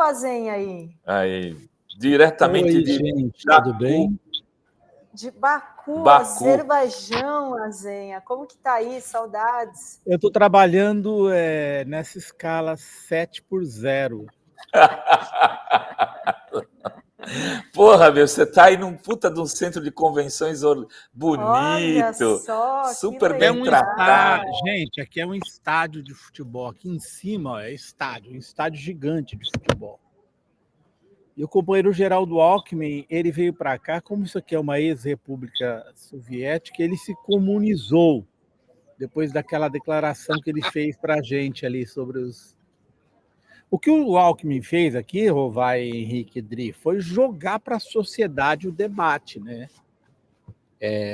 Azenha aí? Aí, diretamente Oi, de gente, Baku. tudo bem? De Baku, Baku. Azerbaijão, Azenha. Como que tá aí? Saudades. Eu estou trabalhando nessa escala 7x0. Porra, meu, você tá aí num puta de um centro de convenções Olha bonito, só, que super É bem um legal. tratado. estádio, gente, aqui é um estádio de futebol. Aqui em cima, ó, é estádio, um estádio gigante de futebol. E o companheiro Geraldo Alckmin, ele veio para cá, como isso aqui é uma ex-república soviética, ele se comunizou depois daquela declaração que ele fez para a gente ali sobre os... O que o Alckmin fez aqui, Rovai, Henrique, Dri, foi jogar para a sociedade o debate, né?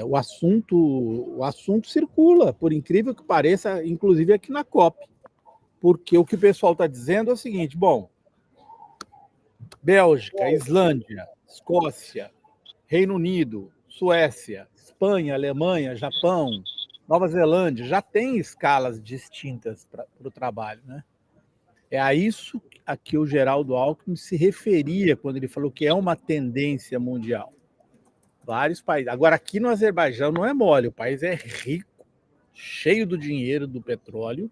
O assunto circula, por incrível que pareça, inclusive aqui na COP. Porque o que o pessoal está dizendo é o seguinte, bom, Bélgica, Islândia, Escócia, Reino Unido, Suécia, Espanha, Alemanha, Japão, Nova Zelândia, já tem escalas distintas para o trabalho, né? É a isso a que o Geraldo Alckmin se referia quando ele falou que é uma tendência mundial. Vários países. Agora, aqui no Azerbaijão não é mole, o país é rico, cheio do dinheiro do petróleo,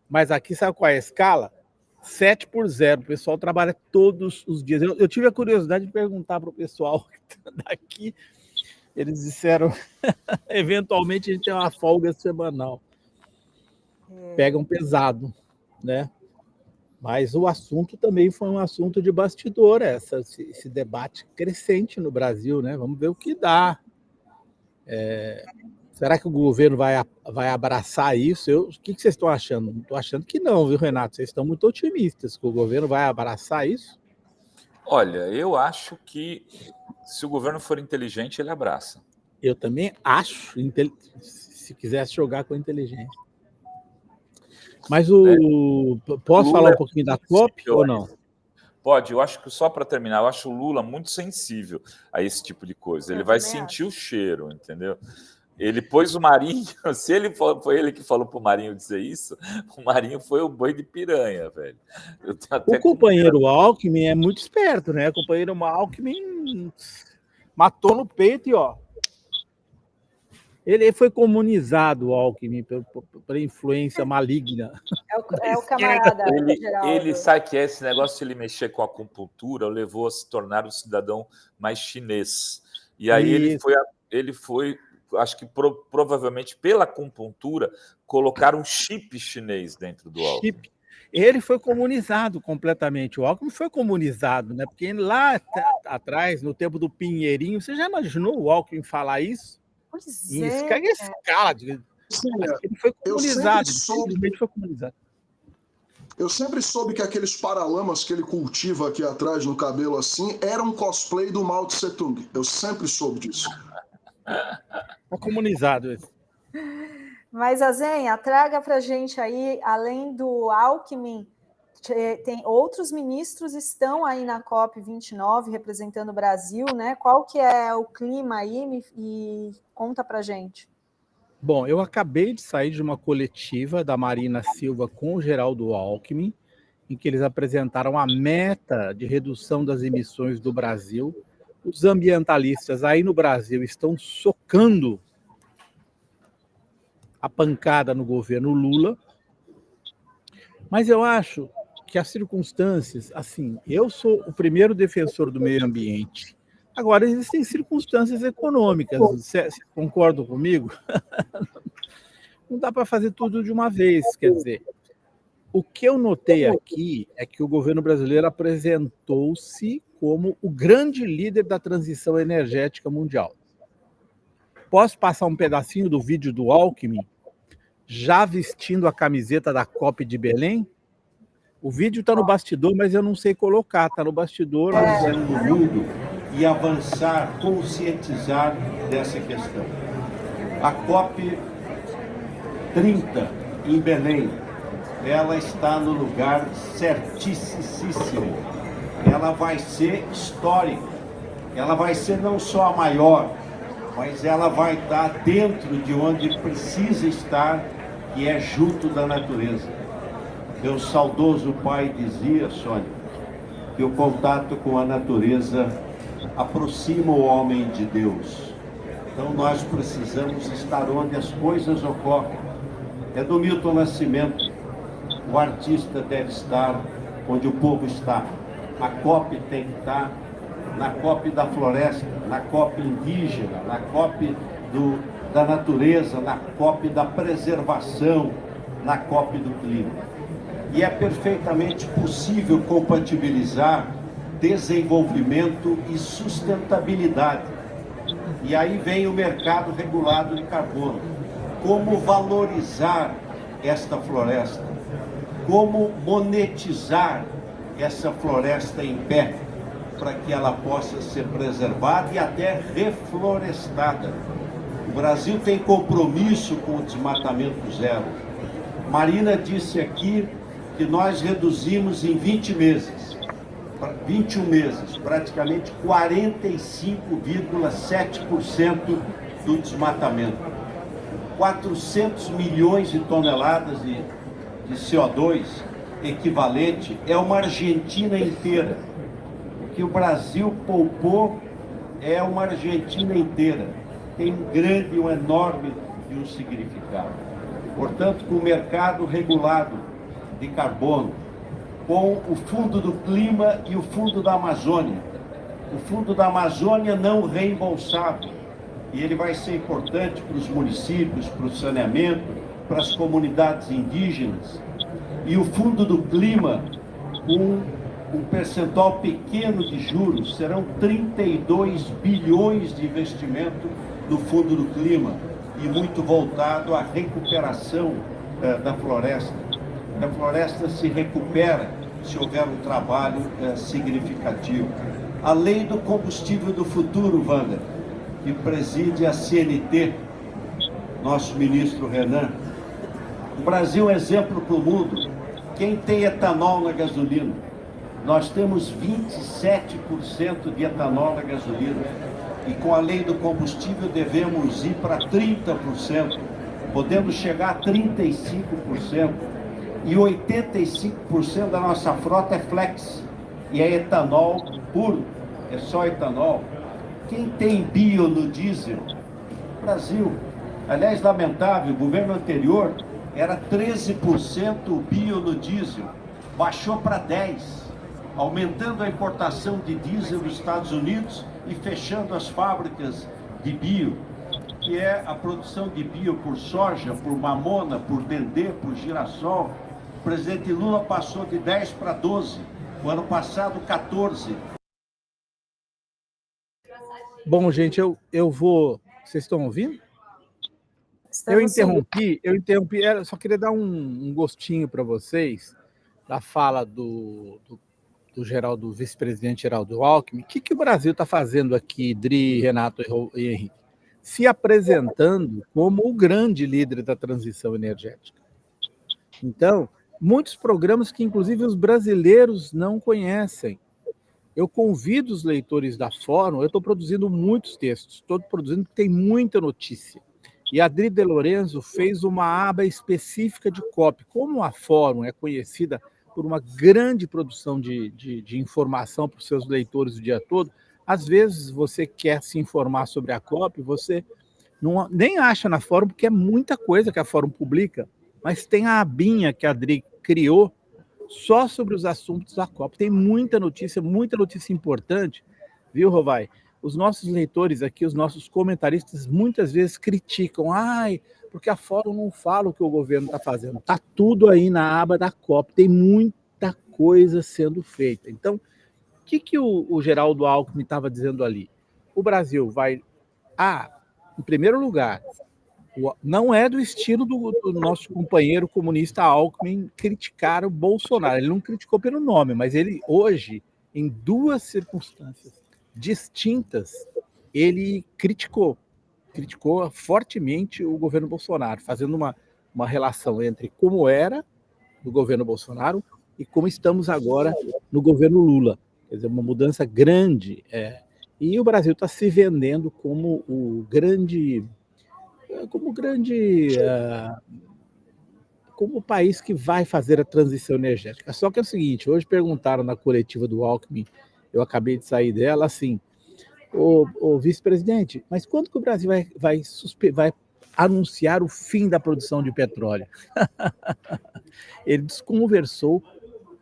mas aqui sabe qual é a escala? 7x0. O pessoal trabalha todos os dias. Eu tive a curiosidade de perguntar para o pessoal daqui, eles disseram, eventualmente a gente tem uma folga semanal. Pegam pesado, né? Mas o assunto também foi um assunto de bastidor, esse debate crescente no Brasil, né? Vamos ver o que dá. Será que o governo vai abraçar isso? O que vocês estão achando? Estou achando que não, viu, Renato? Vocês estão muito otimistas que o governo vai abraçar isso? Olha, eu acho que se o governo for inteligente, ele abraça. Eu também acho, se quisesse jogar com inteligência. Mas posso falar um pouquinho da COP ou não? Pode, eu acho que só para terminar, eu acho o Lula muito sensível a esse tipo de coisa. Ele vai sentir o cheiro, entendeu? Ele pôs o Marinho, se ele foi ele que falou pro Marinho dizer isso, o Marinho foi o boi de piranha, velho. O companheiro Alckmin é muito esperto, né? O companheiro Alckmin matou no peito e ó. Ele foi comunizado, o Alckmin, pela influência maligna. É o camarada. Ele sabe que esse negócio de ele mexer com a acupuntura o levou a se tornar um cidadão mais chinês. E aí ele foi, acho que provavelmente pela acupuntura, colocar um chip chinês dentro do Alckmin. Ele foi comunizado completamente. O Alckmin foi comunizado, né? Porque lá atrás, no tempo do Pinheirinho, você já imaginou o Alckmin falar isso? Pois em escala. Ele foi comunizado, simplesmente foi comunizado. Eu sempre soube que aqueles paralamas que ele cultiva aqui atrás no cabelo assim era um cosplay do Mao Tse Tung. Eu sempre soube disso. Tá comunizado esse. Mas, Azenha, traga pra gente aí, além do Alckmin, tem outros ministros estão aí na COP29 representando o Brasil, né? Qual que é o clima aí? E conta pra gente. Bom, eu acabei de sair de uma coletiva da Marina Silva com o Geraldo Alckmin, em que eles apresentaram a meta de redução das emissões do Brasil. Os ambientalistas aí no Brasil estão socando a pancada no governo Lula, mas eu acho que as circunstâncias, assim, eu sou o primeiro defensor do meio ambiente. Agora, existem circunstâncias econômicas, você concorda comigo? Não dá para fazer tudo de uma vez, quer dizer, o que eu notei aqui é que o governo brasileiro apresentou-se como o grande líder da transição energética mundial. Posso passar um pedacinho do vídeo do Alckmin, já vestindo a camiseta da COP de Belém? O vídeo está no bastidor, mas eu não sei colocar, está no bastidor. No mundo e avançar, conscientizar dessa questão. A COP 30 em Belém, ela está no lugar certíssimo. Ela vai ser histórica. Ela vai ser não só a maior, mas ela vai estar dentro de onde precisa estar, que é junto da natureza. Meu saudoso pai dizia, Sônia, que o contato com a natureza aproxima o homem de Deus. Então nós precisamos estar onde as coisas ocorrem. É do Milton Nascimento: o artista deve estar onde o povo está. A COP tem que estar na COP da floresta, na COP indígena, na COP da natureza, na COP da preservação, na COP do clima. E é perfeitamente possível compatibilizar desenvolvimento e sustentabilidade. E aí vem o mercado regulado de carbono. Como valorizar esta floresta? Como monetizar essa floresta em pé, para que ela possa ser preservada e até reflorestada. O Brasil tem compromisso com o desmatamento zero. Marina disse aqui que nós reduzimos em 21 meses, praticamente 45,7% do desmatamento. 400 milhões de toneladas de CO2 equivalente é uma Argentina inteira. O que o Brasil poupou é uma Argentina inteira. Tem um grande, um enorme e um significado. Portanto, com o mercado regulado de carbono, com o Fundo do Clima e o Fundo da Amazônia. O Fundo da Amazônia não reembolsável. E ele vai ser importante para os municípios, para o saneamento, para as comunidades indígenas. E o Fundo do Clima, um percentual pequeno de juros, serão 32 bilhões de investimento no Fundo do Clima, e muito voltado à recuperação da floresta. A floresta se recupera se houver um trabalho significativo. A lei do combustível do futuro, Wander, que preside a CNT, nosso ministro Renan. O Brasil é exemplo para o mundo. Quem tem etanol na gasolina? Nós temos 27% de etanol na gasolina. E com a lei do combustível devemos ir para 30%. Podemos chegar a 35%. E 85% da nossa frota é flex. E é etanol puro. É só etanol. Quem tem bio no diesel? Brasil. Aliás, lamentável, o governo anterior era 13% bio no diesel. Baixou para 10%, aumentando a importação de diesel dos Estados Unidos e fechando as fábricas de bio, que é a produção de bio por soja, por mamona, por dendê, por girassol. O presidente Lula passou de 10 para 12, o ano passado 14. Bom, gente, eu vou... Vocês estão ouvindo? Eu interrompi, só queria dar um gostinho para vocês da fala do vice-presidente Geraldo Alckmin. O que o Brasil está fazendo aqui, Dri, Renato e Henrique? Se apresentando como o grande líder da transição energética. Então, muitos programas que, inclusive, os brasileiros não conhecem. Eu convido os leitores da Fórum, eu estou produzindo muitos textos, estou produzindo porque tem muita notícia. E a Adri De Lorenzo fez uma aba específica de COP. Como a Fórum é conhecida por uma grande produção de informação para os seus leitores o dia todo, às vezes você quer se informar sobre a COP, você nem acha na Fórum, porque é muita coisa que a Fórum publica, mas tem a abinha que a Adri criou só sobre os assuntos da COP. Tem muita notícia importante, viu, Rovai? Os nossos leitores aqui, os nossos comentaristas, muitas vezes criticam, porque a Fórum não fala o que o governo está fazendo. Está tudo aí na aba da COP, tem muita coisa sendo feita. Então, o que o Geraldo Alckmin estava dizendo ali? O Brasil vai... em primeiro lugar, não é do estilo do nosso companheiro comunista Alckmin criticar o Bolsonaro. Ele não criticou pelo nome, mas ele hoje, em duas circunstâncias distintas, ele criticou fortemente o governo Bolsonaro, fazendo uma relação entre como era no governo Bolsonaro e como estamos agora no governo Lula. Quer dizer, uma mudança grande. E o Brasil está se vendendo como o grande como o país que vai fazer a transição energética. Só que é o seguinte, hoje perguntaram na coletiva do Alckmin, eu acabei de sair dela, assim, o vice-presidente, mas quando que o Brasil vai anunciar o fim da produção de petróleo? Ele desconversou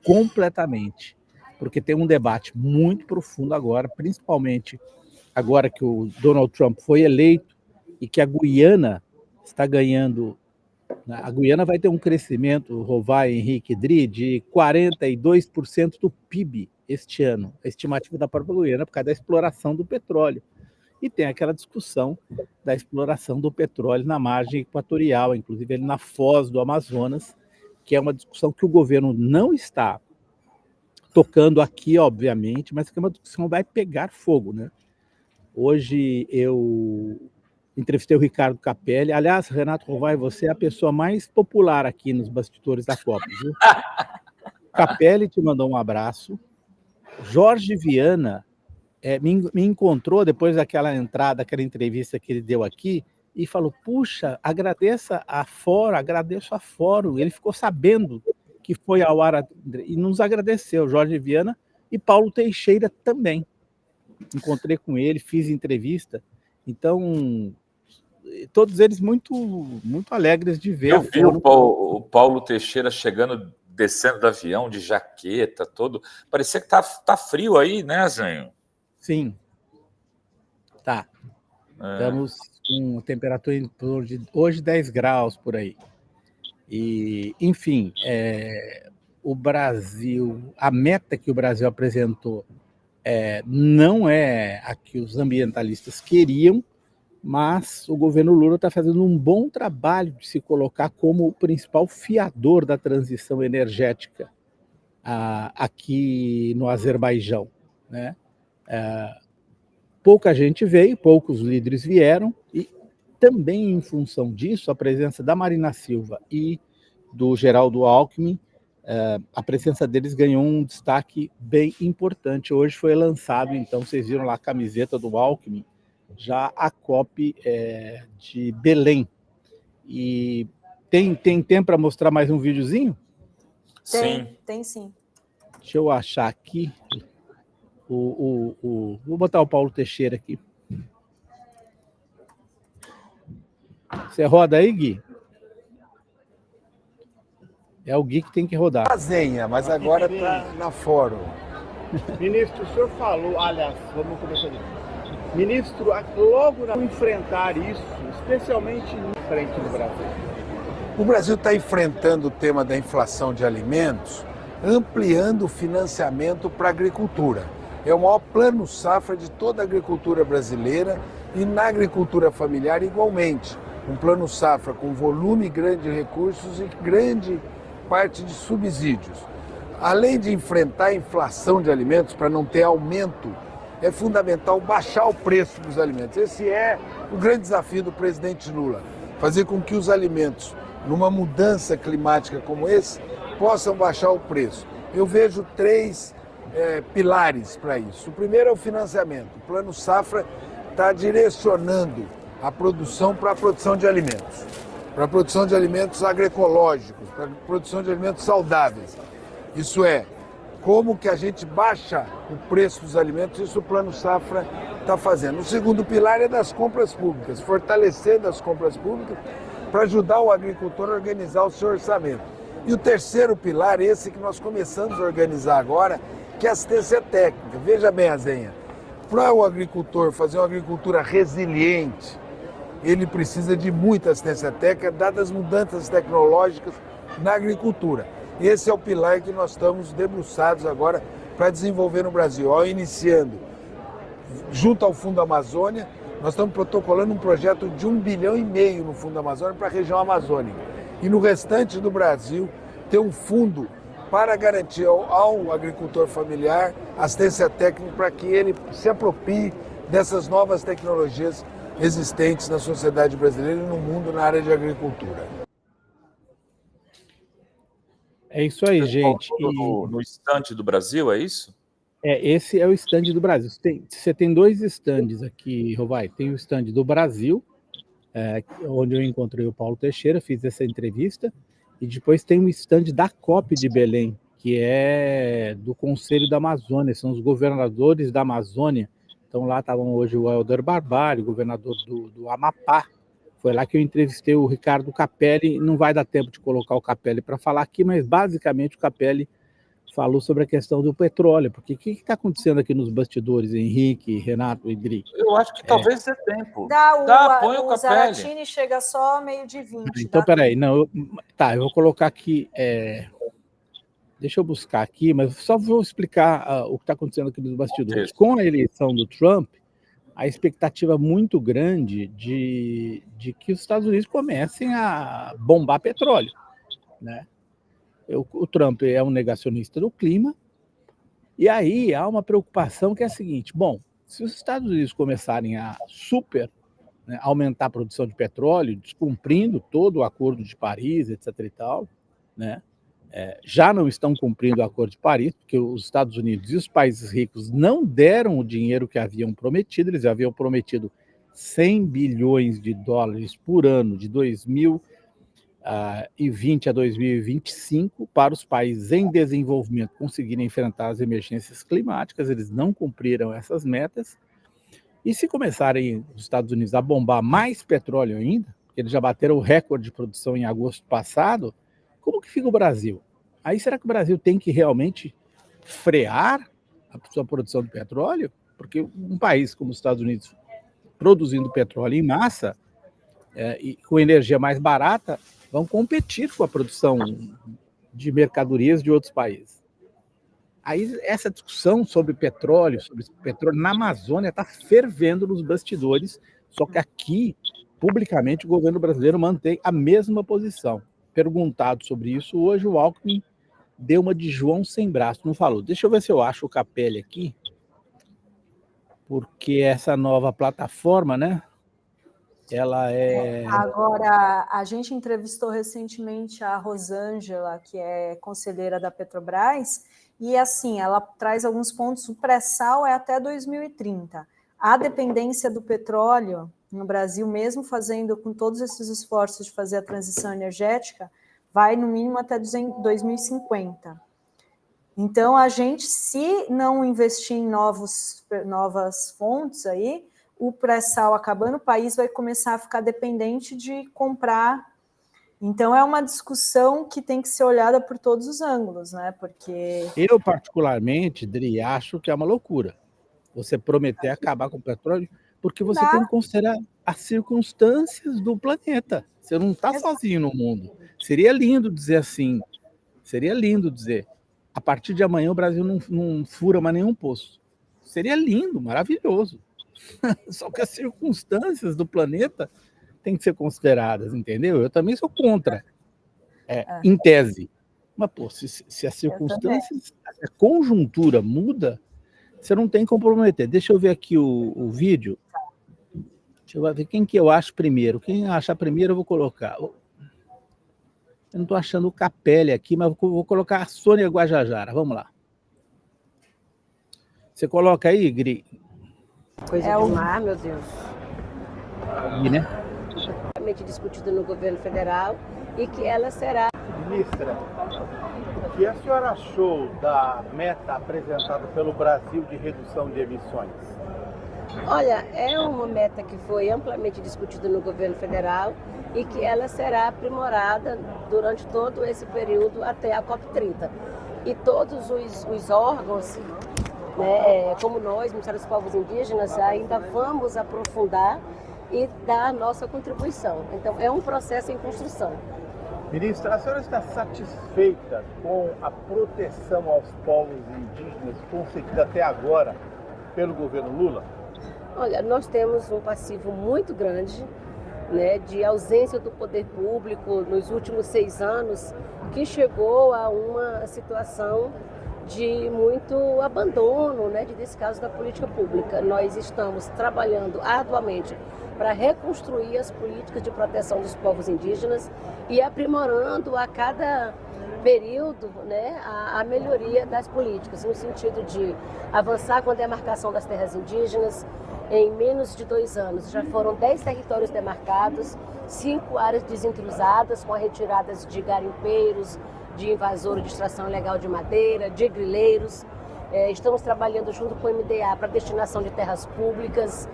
completamente, porque tem um debate muito profundo agora, principalmente agora que o Donald Trump foi eleito e que a Guiana está ganhando. A Guiana vai ter um crescimento, Rovai, Henrique, Dri, de 42% do PIB este ano, a estimativa da própria Guiana, por causa da exploração do petróleo. E tem aquela discussão da exploração do petróleo na margem equatorial, inclusive ali na foz do Amazonas, que é uma discussão que o governo não está tocando aqui, obviamente, mas que é uma discussão que vai pegar fogo, né? Hoje eu entrevistei o Ricardo Capelli. Aliás, Renato Rovai, você é a pessoa mais popular aqui nos bastidores da Copa, viu? Capelli te mandou um abraço. Jorge Viana me encontrou depois daquela entrada, aquela entrevista que ele deu aqui, e falou, puxa, agradeço a Fórum. Ele ficou sabendo que foi ao ar e nos agradeceu, Jorge Viana e Paulo Teixeira também. Encontrei com ele, fiz entrevista. Então, todos eles muito, muito alegres de ver. Eu vi o Paulo Teixeira chegando, descendo do avião, de jaqueta, todo. Parecia que tá frio aí, né, Zenho? Sim. Tá. Estamos com temperatura em torno de hoje 10 graus por aí. E, enfim, o Brasil, a meta que o Brasil apresentou não é a que os ambientalistas queriam, mas o governo Lula está fazendo um bom trabalho de se colocar como o principal fiador da transição energética aqui no Azerbaijão, né? Pouca gente veio, poucos líderes vieram, e também em função disso, a presença da Marina Silva e do Geraldo Alckmin, a presença deles ganhou um destaque bem importante. Hoje foi lançado, então, vocês viram lá a camiseta do Alckmin, já a COP de Belém. E tem tempo para mostrar mais um videozinho? Tem sim. Deixa eu achar aqui. Vou botar o Paulo Teixeira aqui. Você roda aí, Gui? É o Gui que tem que rodar. Fazenha, mas agora está na Fórum. Ministro, o senhor falou, aliás, vamos começar aqui. Ministro, logo ao enfrentar isso, especialmente em frente no Brasil. O Brasil está enfrentando o tema da inflação de alimentos, ampliando o financiamento para a agricultura. É o maior plano safra de toda a agricultura brasileira e na agricultura familiar igualmente. Um plano safra com volume grande de recursos e grande parte de subsídios. Além de enfrentar a inflação de alimentos para não ter aumento, é fundamental baixar o preço dos alimentos. Esse é o grande desafio do presidente Lula, fazer com que os alimentos, numa mudança climática como esse, possam baixar o preço. Eu vejo três pilares para isso. O primeiro é o financiamento. O Plano Safra está direcionando a produção para a produção de alimentos, para a produção de alimentos agroecológicos, para a produção de alimentos saudáveis. Isso é, como que a gente baixa o preço dos alimentos, isso o Plano Safra está fazendo. O segundo pilar é das compras públicas, fortalecendo as compras públicas para ajudar o agricultor a organizar o seu orçamento. E o terceiro pilar, esse que nós começamos a organizar agora, que é a assistência técnica. Veja bem, Azenha, para o agricultor fazer uma agricultura resiliente, ele precisa de muita assistência técnica, dadas as mudanças tecnológicas na agricultura. Esse é o pilar que nós estamos debruçados agora para desenvolver no Brasil. Iniciando, junto ao Fundo Amazônia, nós estamos protocolando um projeto de 1,5 bilhão no Fundo Amazônia para a região amazônica. E no restante do Brasil, ter um fundo para garantir ao agricultor familiar assistência técnica para que ele se aproprie dessas novas tecnologias existentes na sociedade brasileira e no mundo na área de agricultura. É isso aí, gente. No estande do Brasil, é isso? Esse é o estande do Brasil. Você tem dois estandes aqui, Rovai. Tem o estande do Brasil, onde eu encontrei o Paulo Teixeira, fiz essa entrevista, E depois tem um stand da COP de Belém, que é do Conselho da Amazônia, são os governadores da Amazônia. Então lá estavam hoje o Helder Barbalho, governador do Amapá. Foi lá que eu entrevistei o Ricardo Capelli. Não vai dar tempo de colocar o Capelli para falar aqui, mas basicamente o Capelli falou sobre a questão do petróleo, porque o que está acontecendo aqui nos bastidores, Henrique, Renato e Dri? Eu acho que talvez dê tempo. Põe o Zaratini chega só meio de 20. Então, peraí, eu vou colocar aqui, deixa eu buscar aqui, mas só vou explicar o que está acontecendo aqui nos bastidores. Com a eleição do Trump, a expectativa muito grande de que os Estados Unidos comecem a bombar petróleo, né? O Trump é um negacionista do clima, e aí há uma preocupação que é a seguinte: bom, se os Estados Unidos começarem a aumentar a produção de petróleo, descumprindo todo o Acordo de Paris, etc. e tal, né? Já não estão cumprindo o Acordo de Paris, porque os Estados Unidos e os países ricos não deram o dinheiro que haviam prometido. Eles haviam prometido 100 bilhões de dólares por ano de 2020 a 2025 para os países em desenvolvimento conseguirem enfrentar as emergências climáticas. Eles não cumpriram essas metas. E se começarem os Estados Unidos a bombar mais petróleo ainda, porque eles já bateram o recorde de produção em agosto passado, como que fica o Brasil? Aí será que o Brasil tem que realmente frear a sua produção de petróleo? Porque um país como os Estados Unidos produzindo petróleo em massa e com energia mais barata vão competir com a produção de mercadorias de outros países. Aí essa discussão sobre petróleo na Amazônia está fervendo nos bastidores, só que aqui, publicamente, o governo brasileiro mantém a mesma posição. Perguntado sobre isso, hoje o Alckmin deu uma de João sem braço, não falou. Deixa eu ver se eu acho o Capelli aqui, porque essa nova plataforma, né? Ela é... Agora, a gente entrevistou recentemente a Rosângela, que é conselheira da Petrobras, e assim, ela traz alguns pontos. O pré-sal é até 2030. A dependência do petróleo no Brasil, mesmo fazendo com todos esses esforços de fazer a transição energética, vai no mínimo até 2050. Então, a gente, se não investir em novas fontes aí, o pré-sal acabando, o país vai começar a ficar dependente de comprar. Então, é uma discussão que tem que ser olhada por todos os ângulos, né? Porque... Eu, particularmente, Dri, acho que é uma loucura você prometer acabar com o petróleo, porque você tem que considerar as circunstâncias do planeta. Você não está sozinho no mundo. Seria lindo dizer assim, a partir de amanhã o Brasil não fura mais nenhum poço. Seria lindo, maravilhoso. Só que as circunstâncias do planeta têm que ser consideradas, entendeu? Eu também sou contra, em tese. Mas, pô, se as circunstâncias, a conjuntura muda, você não tem como comprometer. Deixa eu ver aqui o vídeo. Deixa eu ver quem que eu acho primeiro. Quem achar primeiro eu vou colocar. Eu não estou achando o Capelli aqui, mas vou colocar a Sônia Guajajara. Vamos lá. Você coloca aí, Gri? Coisa do mar, meu Deus. E, né? Discutida no governo federal e que ela será... Ministra, o que a senhora achou da meta apresentada pelo Brasil de redução de emissões? Olha, é uma meta que foi amplamente discutida no governo federal e que ela será aprimorada durante todo esse período até a COP30. E todos os órgãos, né, como nós, Ministério dos Povos Indígenas, ainda vamos aprofundar e dar a nossa contribuição. Então, é um processo em construção. Ministra, a senhora está satisfeita com a proteção aos povos indígenas conseguida até agora pelo governo Lula? Olha, nós temos um passivo muito grande, né, de ausência do poder público nos últimos 6 anos, que chegou a uma situação de muito abandono, né, de descaso da política pública. Nós estamos trabalhando arduamente para reconstruir as políticas de proteção dos povos indígenas e aprimorando a cada período, né, a melhoria das políticas, no sentido de avançar com a demarcação das terras indígenas. Em menos de 2 anos, já foram 10 territórios demarcados, 5 áreas desintrusadas, com a retirada de garimpeiros, de invasores de extração ilegal de madeira, de grileiros. Estamos trabalhando junto com o MDA para destinação de terras públicas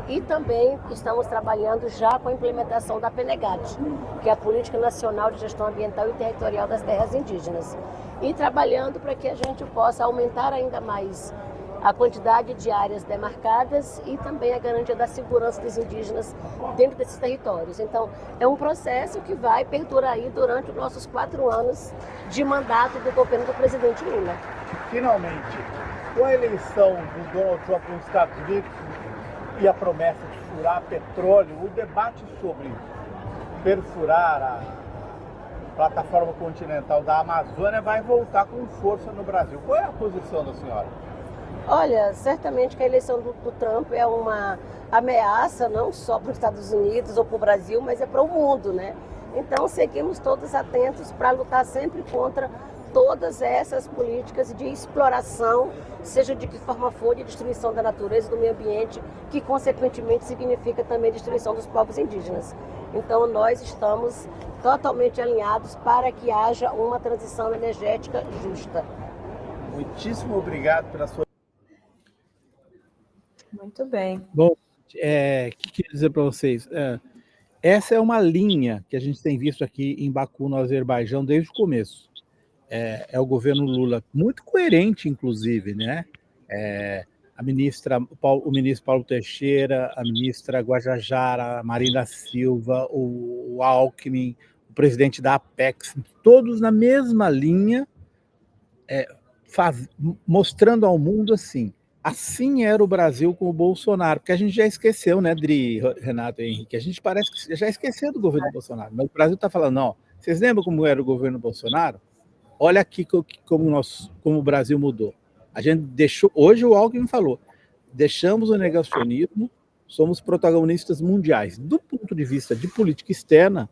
e também estamos trabalhando já com a implementação da PNGAT, que é a Política Nacional de Gestão Ambiental e Territorial das Terras Indígenas. E trabalhando para que a gente possa aumentar ainda mais a quantidade de áreas demarcadas e também a garantia da segurança dos indígenas dentro desses territórios. Então, é um processo que vai perdurar aí durante os nossos 4 anos de mandato do governo do presidente Lula. Finalmente, com a eleição do Donald Trump nos Estados Unidos e a promessa de furar petróleo, o debate sobre perfurar a plataforma continental da Amazônia vai voltar com força no Brasil. Qual é a posição da senhora? Olha, certamente que a eleição do Trump é uma ameaça não só para os Estados Unidos ou para o Brasil, mas é para o mundo, né? Então, seguimos todos atentos para lutar sempre contra todas essas políticas de exploração, seja de que forma for, de destruição da natureza e do meio ambiente, que consequentemente significa também destruição dos povos indígenas. Então, nós estamos totalmente alinhados para que haja uma transição energética justa. Muitíssimo obrigado pela sua... Muito bem. Bom, o que queria dizer para vocês? Essa é uma linha que a gente tem visto aqui em Baku, no Azerbaijão, desde o começo. É o governo Lula, muito coerente, inclusive, né? O ministro Paulo Teixeira, a ministra Guajajara, a Marina Silva, o Alckmin, o presidente da Apex, todos na mesma linha, mostrando ao mundo assim era o Brasil com o Bolsonaro, porque a gente já esqueceu, né, Dri, Renato e Henrique, a gente parece que já esqueceu do governo Bolsonaro, mas o Brasil está falando, não, vocês lembram como era o governo Bolsonaro? Olha aqui como o Brasil mudou. A gente deixou, hoje o Alckmin falou, deixamos o negacionismo, somos protagonistas mundiais. Do ponto de vista de política externa,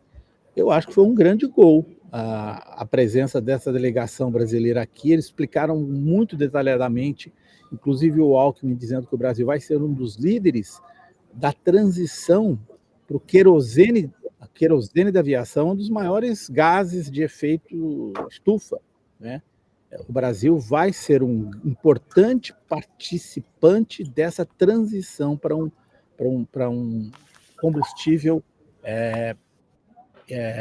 eu acho que foi um grande gol a presença dessa delegação brasileira aqui. Eles explicaram muito detalhadamente, inclusive o Alckmin dizendo que o Brasil vai ser um dos líderes da transição para o querosene. A querosene da aviação é um dos maiores gases de efeito estufa, né? O Brasil vai ser um importante participante dessa transição para um combustível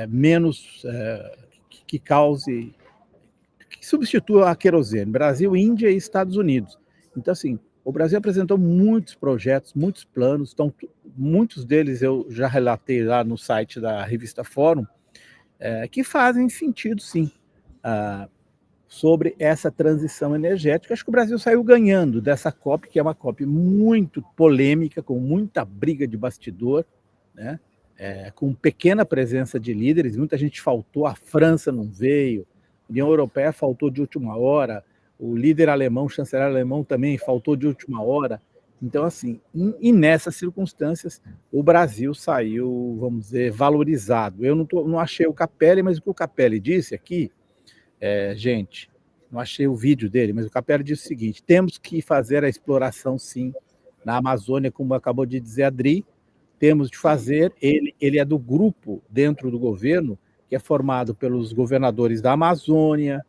menos que substitua a querosene. Brasil, Índia e Estados Unidos. Então, assim, o Brasil apresentou muitos projetos, muitos planos, muitos deles eu já relatei lá no site da revista Fórum, que fazem sentido, sim, sobre essa transição energética. Acho que o Brasil saiu ganhando dessa COP, que é uma COP muito polêmica, com muita briga de bastidor, né? Com pequena presença de líderes. Muita gente faltou, a França não veio, a União Europeia faltou de última hora, o líder alemão, o chanceler alemão também faltou de última hora. Então, assim, e nessas circunstâncias, o Brasil saiu, vamos dizer, valorizado. Eu não achei o Capelli, mas o que o Capelli disse aqui, gente, não achei o vídeo dele, mas o Capelli disse o seguinte: temos que fazer a exploração, sim, na Amazônia, como acabou de dizer a Adri, temos de fazer. Ele é do grupo dentro do governo, que é formado pelos governadores da Amazônia,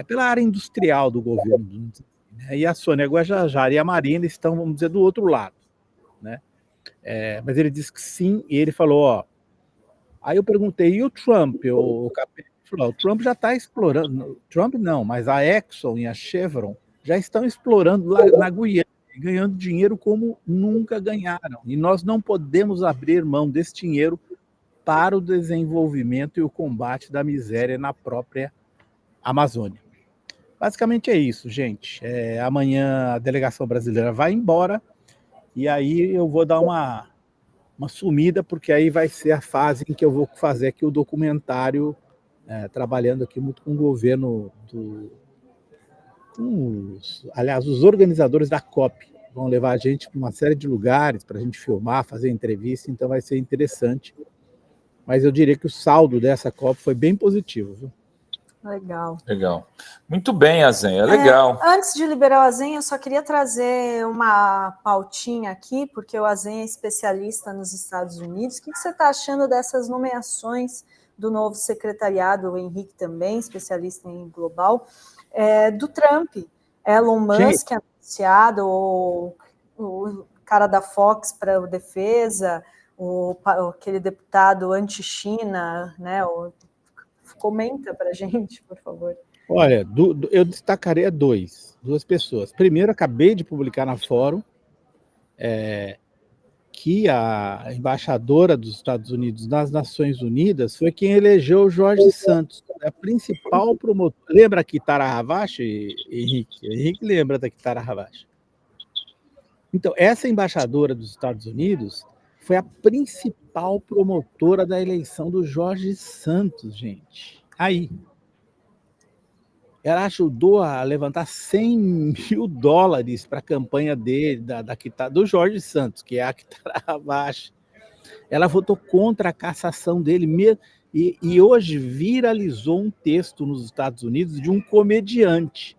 pela área industrial do governo, né? E a Sônia Guajajara e a Marina estão, vamos dizer, do outro lado, né? Mas ele disse que sim, e ele falou, aí eu perguntei, e o Trump? O Trump já está explorando, Trump não, mas a Exxon e a Chevron já estão explorando lá na Guiana, ganhando dinheiro como nunca ganharam, e nós não podemos abrir mão desse dinheiro para o desenvolvimento e o combate da miséria na própria Amazônia. Basicamente é isso, gente. Amanhã a delegação brasileira vai embora e aí eu vou dar uma sumida, porque aí vai ser a fase em que eu vou fazer aqui o documentário, trabalhando aqui muito com o governo aliás, os organizadores da COP vão levar a gente para uma série de lugares para a gente filmar, fazer entrevista, então vai ser interessante. Mas eu diria que o saldo dessa COP foi bem positivo, viu? Legal. Legal. Muito bem, Azenha, legal. Antes de liberar o Azenha, eu só queria trazer uma pautinha aqui, porque o Azenha é especialista nos Estados Unidos. O que você está achando dessas nomeações do novo secretariado, o Henrique também, especialista em global, do Trump? Elon Musk anunciado, o cara da Fox para a defesa, aquele deputado anti-China, né? Comenta para a gente, por favor. Olha, eu destacaria duas pessoas. Primeiro, acabei de publicar na Fórum que a embaixadora dos Estados Unidos nas Nações Unidas foi quem elegeu o Jorge Santos, a principal promotora. Lembra a Kitara Havashi, Henrique? Henrique lembra da Kitara Havashi. Então, essa embaixadora dos Estados Unidos foi a principal promotora da eleição do Jorge Santos, gente. Aí. Ela ajudou a levantar $100 mil para a campanha dele, do Jorge Santos, que é a Kitara Havashi. Ela votou contra a cassação dele mesmo. E hoje viralizou um texto nos Estados Unidos de um comediante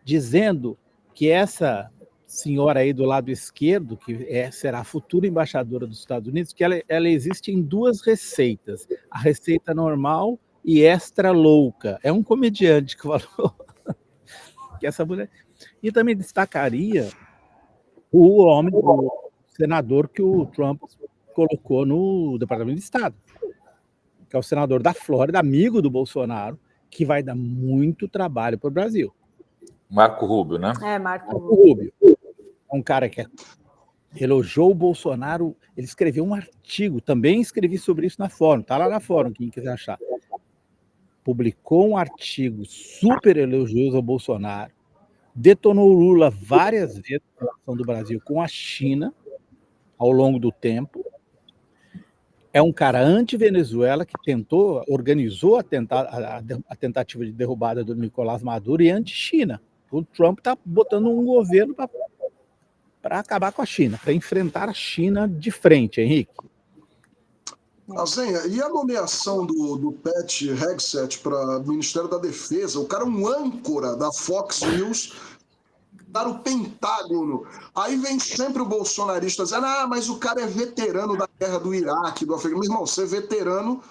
dizendo que essa senhora aí do lado esquerdo, que será a futura embaixadora dos Estados Unidos, que ela existe em duas receitas. A receita normal e extra louca. É um comediante que falou que essa mulher... E também destacaria o homem, o senador que o Trump colocou no Departamento de Estado, que é o senador da Flórida, amigo do Bolsonaro, que vai dar muito trabalho para o Brasil. Marco Rubio, né? Marco Rubio. É um cara que elogiou o Bolsonaro. Ele escreveu um artigo, também escrevi sobre isso na Fórum, tá lá na Fórum, quem quiser achar. Publicou um artigo super elogioso ao Bolsonaro, detonou o Lula várias vezes na relação do Brasil com a China ao longo do tempo. É um cara anti-Venezuela que organizou a tentativa de derrubada do Nicolás Maduro e anti-China. O Trump está botando um governo para acabar com a China, para enfrentar a China de frente, Henrique. Azenha, e a nomeação do Pete Hegseth para o Ministério da Defesa? O cara é um âncora da Fox News, para o Pentágono. Aí vem sempre o bolsonarista dizendo, mas o cara é veterano da guerra do Iraque, do Afeganistão. Meu irmão, ser veterano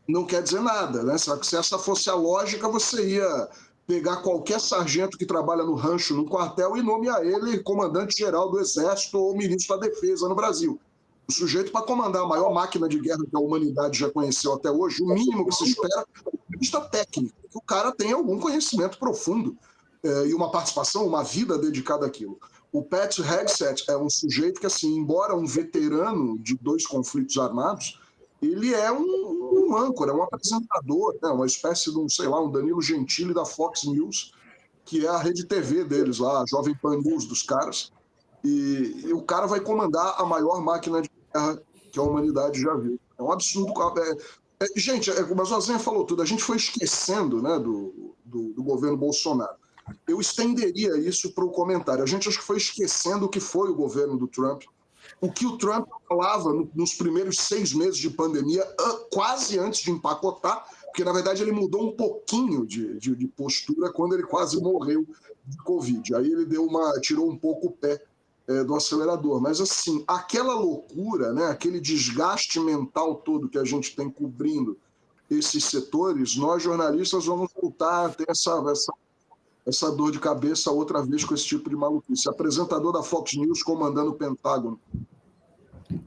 não quer dizer nada, né? Se essa fosse a lógica, você ia pegar qualquer sargento que trabalha no rancho, no quartel, e nomear ele comandante-geral do Exército ou ministro da Defesa no Brasil. O sujeito, para comandar a maior máquina de guerra que a humanidade já conheceu até hoje, o mínimo que se espera é uma vista técnica, que o cara tenha algum conhecimento profundo e uma participação, uma vida dedicada àquilo. O Pete Hegseth é um sujeito que, assim, embora um veterano de 2 conflitos armados, ele é um âncora, um apresentador, né? Uma espécie de um Danilo Gentili da Fox News, que é a rede TV deles lá, a Jovem Pan News dos caras. E o cara vai comandar a maior máquina de guerra que a humanidade já viu. É um absurdo. Gente, mas o Azenha falou tudo, a gente foi esquecendo, né, do governo Bolsonaro. Eu estenderia isso para o comentário. A gente acho que foi esquecendo o que foi o governo do Trump, o que o Trump falava nos primeiros 6 meses de pandemia, quase antes de empacotar, porque, na verdade, ele mudou um pouquinho de postura quando ele quase morreu de Covid. Aí ele tirou um pouco o pé do acelerador. Mas, assim, aquela loucura, né, aquele desgaste mental todo que a gente tem cobrindo esses setores, nós, jornalistas, vamos voltar a ter essa dor de cabeça outra vez com esse tipo de maluquice. Apresentador da Fox News comandando o Pentágono.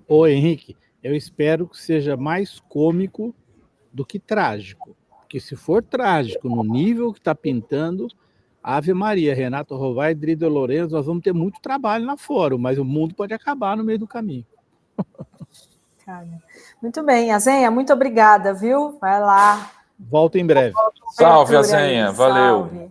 Ô, Henrique, eu espero que seja mais cômico do que trágico. Porque se for trágico no nível que está pintando, Ave Maria, Renato Rovai e Drido Lourenço, nós vamos ter muito trabalho lá fora, mas o mundo pode acabar no meio do caminho. Muito bem, Azenha, muito obrigada, viu? Vai lá. Volto em breve. Salve, Azenha. Valeu. Salve.